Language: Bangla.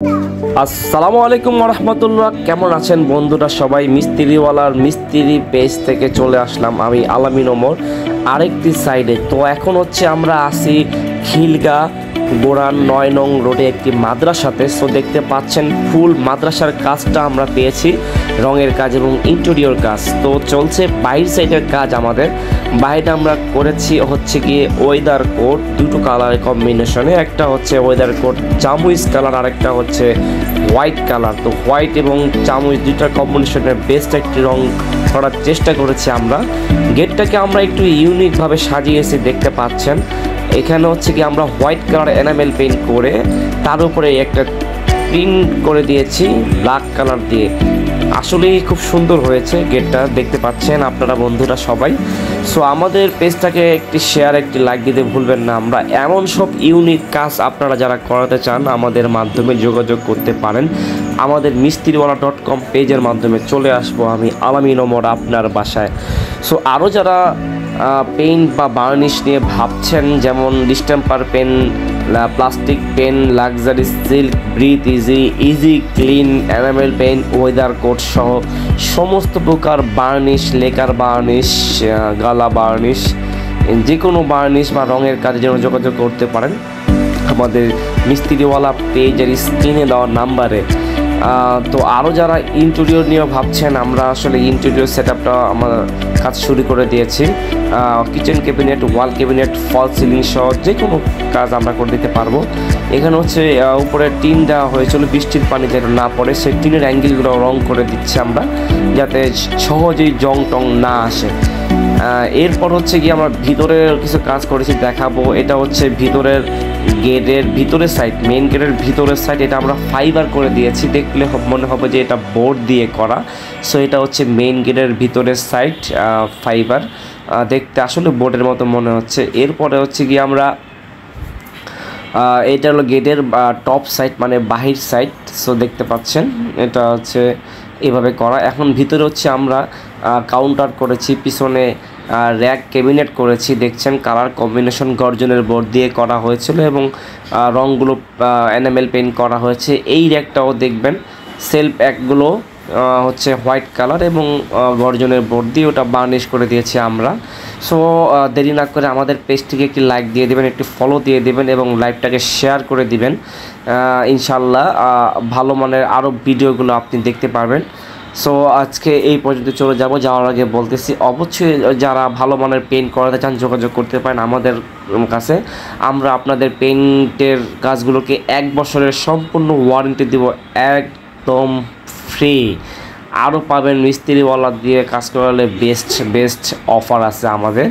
আসসালামু আলাইকুম রহমতুল্লাহ। কেমন আছেন বন্ধুরা সবাই? মিস্ত্রিওয়ালার মিস্ত্রি পেজ থেকে চলে আসলাম আমি আলামিন ওমর আরেকটি সাইডে। তো এখন হচ্ছে আমরা আসি খিলগা গোরান 9 নং রোডে একটি মাদ্রাসাতে। সো দেখতে পাচ্ছেন ফুল মাদ্রাসার কাজটা আমরা পেয়েছি, রঙের কাজ এবং ইন্টেরিয়র কাজ। তো চলছে বাইরের সাইডের কাজ। আমাদের বাইরে আমরা করেছি হচ্ছে গিয়ে ওয়েদার কোড, দুটো কালারের কম্বিনেশনে। একটা হচ্ছে ওয়েদার কোড চামুইস কালার, আরেকটা হচ্ছে হোয়াইট কালার। তো হোয়াইট এবং চামুইস দুইটার কম্বিনেশনের বেস্ট একটি রং করার চেষ্টা করেছি আমরা। গেটটাকে আমরা একটু ইউনিকভাবে সাজিয়েছি, দেখতে পাচ্ছেন। এখানে হচ্ছে কি আমরা হোয়াইট কালার এনামেল পেইন্ট করে তার উপরে একটা প্রিন্ট করে দিয়েছি ব্ল্যাক কালার দিয়ে। আসলেই খুব সুন্দর হয়েছে গেটটা, দেখতে পাচ্ছেন আপনারা বন্ধুরা সবাই। সো আমাদের পেজটাকে একটি শেয়ার, একটি লাইক দিতে ভুলবেন না। আমরা এমন সব ইউনিক কাজ আপনারা যারা করাতে চান আমাদের মাধ্যমে যোগাযোগ করতে পারেন। আমাদের মিস্ত্রিওয়ালা.com পেজের মাধ্যমে চলে আসবো আমি আলামিন ওমর আপনার বাসায়। সো আরও যারা পেইন্ট বা বার্নিশ নিয়ে ভাবছেন, যেমন distemper paint, plastic paint, luxury silk, breathe easy, easy clean, enamel paint, weather coat সহ সমস্ত প্রকার বার্নিশ, লেকার বার্নিশ, গালা বার্নিশ, যে কোনো বার্নিশ বা রঙের কাজের জন্য যোগাযোগ করতে পারেন আমাদের মিস্ত্রিওয়ালা পেজের স্ক্রিনে দেওয়া নাম্বারে। তো আরও যারা ইন্টেরিয়র নিয়ে ভাবছেন, আমরা আসলে ইন্টেরিয়র সেট আপটা আমার কাজ শুরু করে দিয়েছি। কিচেন ক্যাবিনেট, ওয়াল ক্যাবিনেট, ফল সিলিং সহ যে কোনো কাজ আমরা করে দিতে পারবো। এখানে হচ্ছে উপরে টিন দেওয়া হয়েছিল, বৃষ্টির পানি যেন না পড়ে সেই টিনের অ্যাঙ্গেলগুলো রং করে দিচ্ছি আমরা, যাতে সহজেই জং টং না আসে। এরপর হচ্ছে কি আমরা ভিতরের কিছু কাজ করেছি দেখাবো। এটা হচ্ছে ভিতরের গেটের ভিতরের সাইড, মেন গেটের ভিতরের সাইড। এটা আমরা ফাইবার করে দিয়েছি, দেখলে মনে হবে যে এটা বোর্ড দিয়ে করা। সো এটা হচ্ছে মেন গেটের ভিতরের সাইড, ফাইবার। দেখতে আসলে বোর্ডের মতো মনে হচ্ছে। এরপরে হচ্ছে কি আমরা এটা হলো গেটের টপ সাইড, মানে বাহির সাইড। সো দেখতে পাচ্ছেন এটা হচ্ছে এভাবে করা। এখন ভিতরে হচ্ছে আমরা কাউন্টার করেছি, পিছনে র্যাক ক্যাবিনেট করেছি। দেখছেন কালার কম্বিনেশন গর্জনের বোর্ড দিয়ে করা হয়েছিল এবং রঙগুলো এনামেল পেইন্ট করা হয়েছে। এই র্যাকটাও দেখবেন সেলফ একগুলো হচ্ছে হোয়াইট কালার এবং গর্জনের বোর্ড দিয়ে ওটা বার্নিশ করে দিয়েছি আমরা। সো দেরি না করে আমাদের পেজটিকে একটি লাইক দিয়ে দেবেন, একটি ফলো দিয়ে দেবেন এবং লাইভটাকে শেয়ার করে দিবেন। ইনশাল্লাহ ভালো মানের আরও ভিডিওগুলো আপনি দেখতে পারবেন। সো আজকে এই পর্যন্ত চলে যাওয়ার আগে বলতেছি, অবশ্যই যারা ভালো মানের পেইন্ট করাতে চান যোগাযোগ করতে পারেন আমাদের কাছে। আমরা আপনাদের পেইন্টের কাজগুলোকে 1 বছরের সম্পূর্ণ ওয়ারেন্টি দেব, একদম ফ্রি। আরও পাবেন মিস্ত্রিওয়ালা দিয়ে কাজ করালে বেস্ট অফার আছে আমাদের।